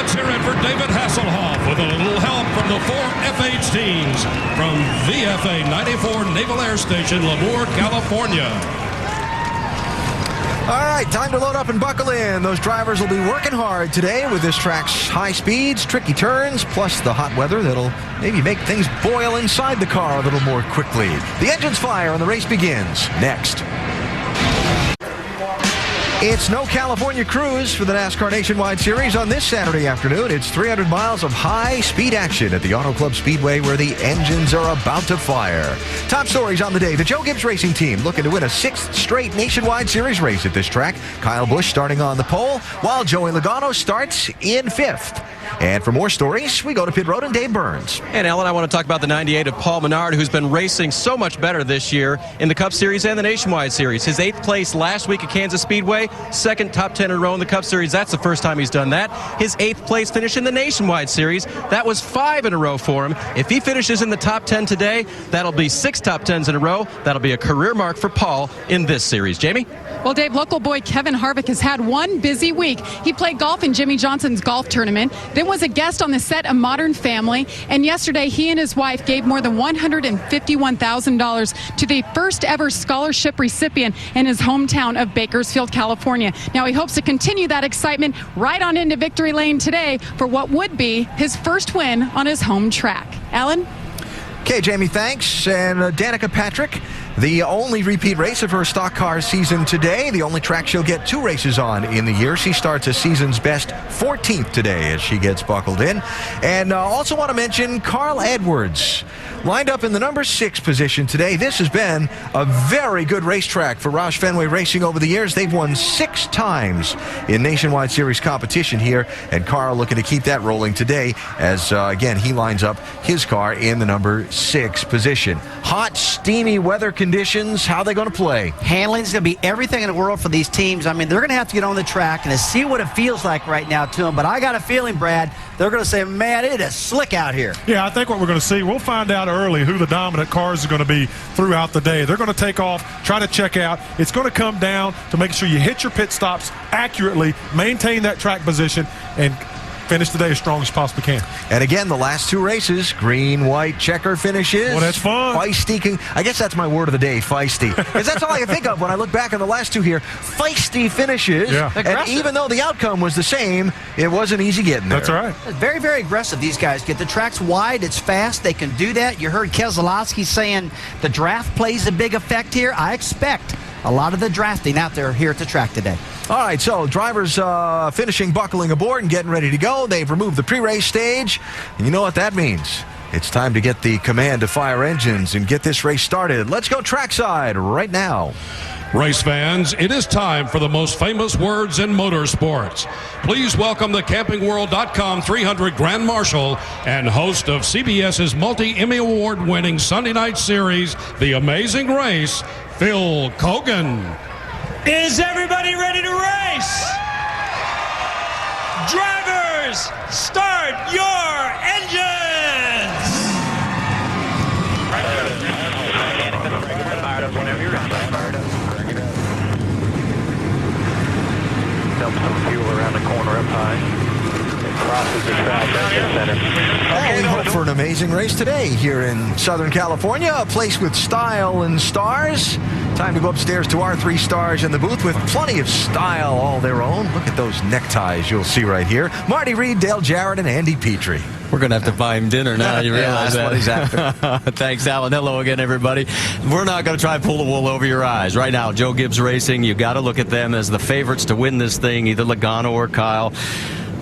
let's hear it for David Hasselhoff with a little help from the 4 FH teams from VFA 94 Naval Air Station, Lemoore, California. All right, time to load up and buckle in. Those drivers will be working hard today with this track's high speeds, tricky turns, plus the hot weather that'll maybe make things boil inside the car a little more quickly. The engines fire and the race begins next. It's no California cruise for the NASCAR Nationwide Series on this Saturday afternoon. It's 300 miles of high-speed action at the Auto Club Speedway where the engines are about to fire. Top stories on the day. The Joe Gibbs Racing Team looking to win a 6th straight Nationwide Series race at this track. Kyle Busch starting on the pole, while Joey Logano starts in 5th. And for more stories, we go to pit road and Dave Burns. And Ellen, I want to talk about the 98 of Paul Menard, who's been racing so much better this year in the Cup Series and the Nationwide Series. His 8th place last week at Kansas Speedway, 2nd top 10 in a row in the Cup Series. That's the first time he's done that. His 8th place finish in the Nationwide Series, that was 5 in a row for him. If he finishes in the top 10 today, that'll be 6 top 10s in a row. That'll be a career mark for Paul in this series. Jamie? Well, Dave, local boy Kevin Harvick has had one busy week. He played golf in Jimmy Johnson's golf tournament, then was a guest on the set of Modern Family, and yesterday he and his wife gave more than $151,000 to the first ever scholarship recipient in his hometown of Bakersfield, California. Now he hopes to continue that excitement right on into victory lane today for what would be his first win on his home track. Alan? Okay, Jamie, thanks. And Danica Patrick, the only repeat race of her stock car season today, the only track she'll get 2 races on in the year. She starts a season's best 14th today as she gets buckled in. And also want to mention Carl Edwards, lined up in the number 6 position today. This has been a very good racetrack for Roush Fenway Racing over the years. They've won 6 times in Nationwide Series competition here, and Carl looking to keep that rolling today as, again, he lines up his car in the number 6 position. Hot, steamy weather conditions. How are they going to play? Handling's going to be everything in the world for these teams. I mean, they're going to have to get on the track and see what it feels like right now to them. But I got a feeling, Brad, they're going to say, man, it is slick out here. Yeah, I think what we're going to see, we'll find out early who the dominant cars are going to be throughout the day. They're going to take off, try to check out. It's going to come down to making sure you hit your pit stops accurately, maintain that track position, and finish the day as strong as you possibly can. And again, the last 2 races, green, white, checker finishes. Well, that's fun. Feisty. I guess that's my word of the day, feisty. Because that's all I can think of when I look back on the last 2 here. Feisty finishes. Yeah. And even though the outcome was the same, it wasn't easy getting there. That's right. Very, very aggressive, these guys get. The track's wide, it's fast, they can do that. You heard Keselowski saying the draft plays a big effect here. I expect a lot of the drafting out there here at the track today. All right, so drivers finishing buckling aboard and getting ready to go. They've removed the pre-race stage. And you know what that means. It's time to get the command to fire engines and get this race started. Let's go trackside right now. Race fans, it is time for the most famous words in motorsports. Please welcome the CampingWorld.com 300 Grand Marshal and host of CBS's multi-Emmy Award-winning Sunday night series, The Amazing Race, Phil Kogan. Is everybody ready to race? Drivers, start your engines! Dump some fuel around the corner up high. It crosses the track engine center. We hope for an amazing race today here in Southern California, a place with style and stars. Time to go upstairs to our 3 stars in the booth with plenty of style all their own. Look at those neckties you'll see right here. Marty Reed, Dale Jarrett, and Andy Petrie. We're going to have to buy him dinner now. You realize yeah, that's that? what he's after. Thanks, Alan. Hello again, everybody. We're not going to try to pull the wool over your eyes. Right now, Joe Gibbs Racing, you got to look at them as the favorites to win this thing, either Logano or Kyle.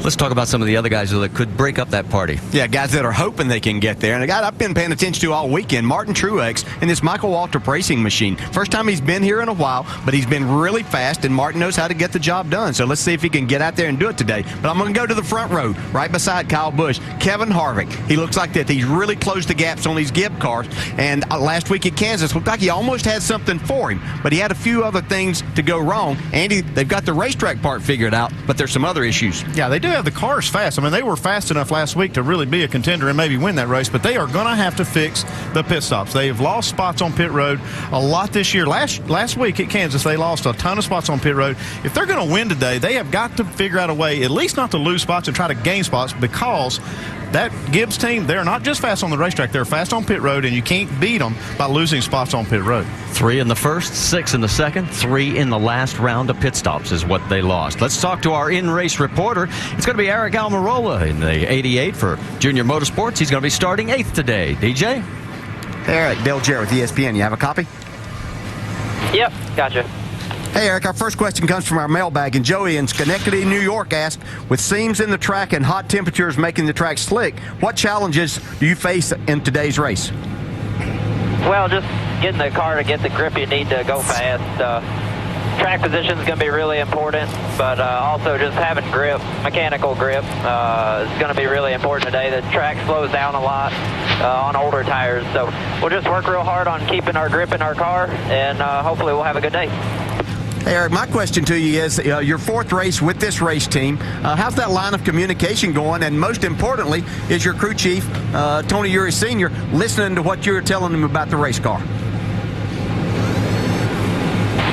Let's talk about some of the other guys that could break up that party. Yeah, guys that are hoping they can get there. And a guy I've been paying attention to all weekend, Martin Truex, and this Michael Waltrip racing machine. First time he's been here in a while, but he's been really fast, and Martin knows how to get the job done. So let's see if he can get out there and do it today. But I'm going to go to the front row, right beside Kyle Busch. Kevin Harvick. He looks like that. He's really closed the gaps on these Gibb cars. And last week at Kansas, looked like he almost had something for him. But he had a few other things to go wrong. Andy, they've got the racetrack part figured out, but there's some other issues. Yeah, they do. do have the cars fast. I mean, they were fast enough last week to really be a contender and maybe win that race, but they are going to have to fix the pit stops. They have lost spots on pit road a lot this year. Last week at Kansas, they lost a ton of spots on pit road. If they're going to win today, they have got to figure out a way at least not to lose spots and try to gain spots, because that Gibbs team, they're not just fast on the racetrack, they're fast on pit road, and you can't beat them by losing spots on pit road. 3 in the first, 6 in the second, 3 in the last round of pit stops is what they lost. Let's talk to our in-race reporter. It's going to be Eric Almirola in the 88 for Junior Motorsports. He's going to be starting 8th today. DJ? Hey, Eric, Dale Jarrett with ESPN. You have a copy? Yep, gotcha. Hey, Eric, our first question comes from our mailbag, and Joey in Schenectady, New York asked, with seams in the track and hot temperatures making the track slick, what challenges do you face in today's race? Well, just getting the car to get the grip you need to go fast. Track position is going to be really important, but also just having grip, mechanical grip, is going to be really important today. The track slows down a lot on older tires, so we'll just work real hard on keeping our grip in our car, and hopefully we'll have a good day. Hey, Eric, my question to you is, your 4th race with this race team, how's that line of communication going? And most importantly, is your crew chief, Tony Uri Sr., listening to what you're telling him about the race car?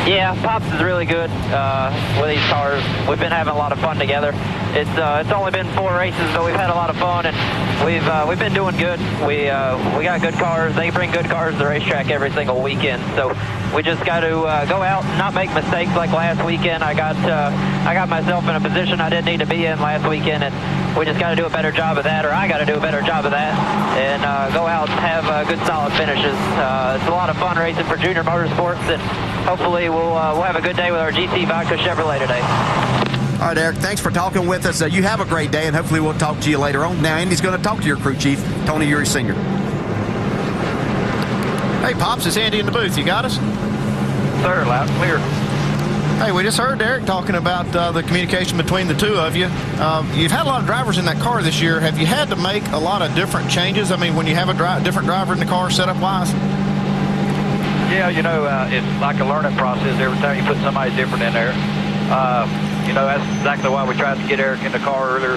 Yeah, Pops is really good with these cars. We've been having a lot of fun together. It's only been 4 races, but we've had a lot of fun, and we've been doing good. We got good cars. They bring good cars to the racetrack every single weekend. So we just got to go out and not make mistakes like last weekend. I got myself in a position I didn't need to be in last weekend, and we just got to do a better job of that, or I got to do a better job of that, and go out and have good, solid finishes. It's a lot of fun racing for Junior Motorsports, and hopefully we'll have a good day with our GT Vodka Chevrolet today. All right, Eric, thanks for talking with us. You have a great day, and hopefully we'll talk to you later on. Now, Andy's going to talk to your crew chief, Tony Uri Sr. Hey, Pops, it's Andy in the booth. You got us? Sir, loud and clear. Hey, we just heard Eric talking about the communication between the two of you. You've had a lot of drivers in that car this year. Have you had to make a lot of different changes? I mean, when you have a different driver in the car setup-wise? Yeah, it's like a learning process. Every time you put somebody different in there. That's exactly why we tried to get Eric in the car earlier.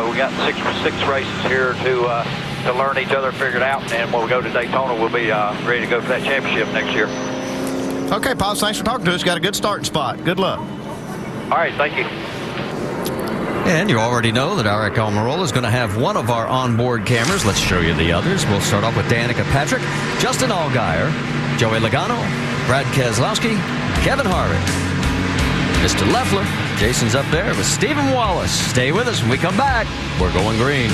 We got six races here to learn each other, figure it out, and when we go to Daytona, we'll be ready to go for that championship next year. Okay, Pops, thanks for talking to us. Got a good starting spot. Good luck. All right, thank you. And you already know that Eric Almirola is going to have one of our onboard cameras. Let's show you the others. We'll start off with Danica Patrick, Justin Allgaier, Joey Logano, Brad Keselowski, Kevin Harvick, Mr. Leffler. Jason's up there with Stephen Wallace. Stay with us when we come back. We're going green.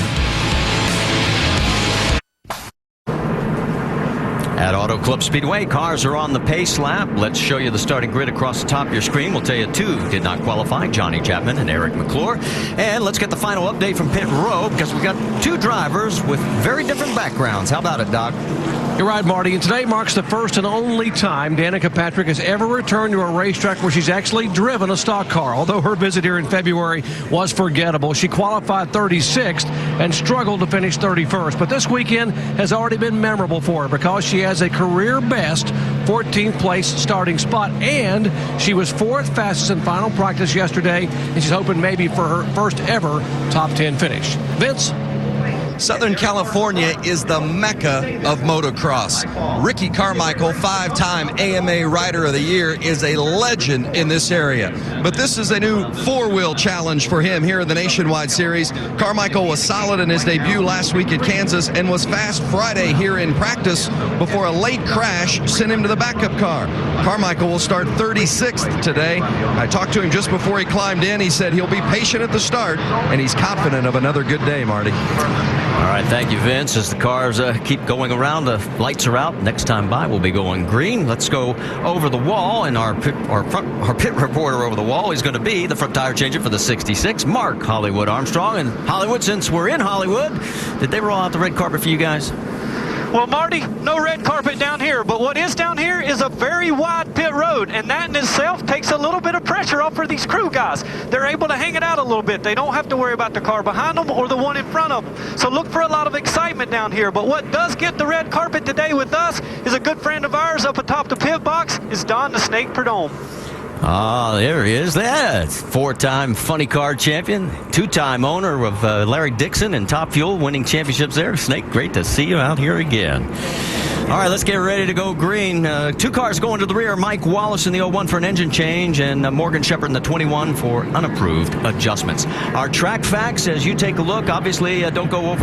At Auto Club Speedway, cars are on the pace lap. Let's show you the starting grid across the top of your screen. We'll tell you 2 did not qualify, Johnny Chapman and Eric McClure. And let's get the final update from pit row, because we've got 2 drivers with very different backgrounds. How about it, Doc? You're right, Marty, and today marks the first and only time Danica Patrick has ever returned to a racetrack where she's actually driven a stock car. Although her visit here in February was forgettable, she qualified 36th and struggled to finish 31st. But this weekend has already been memorable for her, because she has a career best 14th place starting spot, and she was 4th fastest in final practice yesterday, and she's hoping maybe for her first ever top 10 finish. Vince? Southern California is the mecca of motocross. Ricky Carmichael, 5-time AMA Rider of the Year, is a legend in this area. But this is a new 4-wheel challenge for him here in the Nationwide Series. Carmichael was solid in his debut last week at Kansas and was fast Friday here in practice before a late crash sent him to the backup car. Carmichael will start 36th today. I talked to him just before he climbed in. He said he'll be patient at the start, and he's confident of another good day, Marty. All right, thank you, Vince. As the cars keep going around, the lights are out. Next time by, we'll be going green. Let's go over the wall, and our pit reporter over the wall is going to be the front tire changer for the 66, Mark Hollywood Armstrong. And Hollywood, since we're in Hollywood, did they roll out the red carpet for you guys? Well, Marty, no red carpet down here, but what is down here is a very wide pit road, and that in itself takes a little bit of pressure off for these crew guys. They're able to hang it out a little bit. They don't have to worry about the car behind them or the one in front of them. So look for a lot of excitement down here. But what does get the red carpet today with us is a good friend of ours up atop the pit box is Don the Snake Perdome. Ah, there he is. That 4-time funny car champion, 2-time owner of Larry Dixon and Top Fuel, winning championships there. Snake, great to see you out here again. All right, let's get ready to go green. 2 cars going to the rear. Mike Wallace in the 01 for an engine change, and Morgan Shepherd in the 21 for unapproved adjustments. Our track facts, as you take a look, obviously don't go over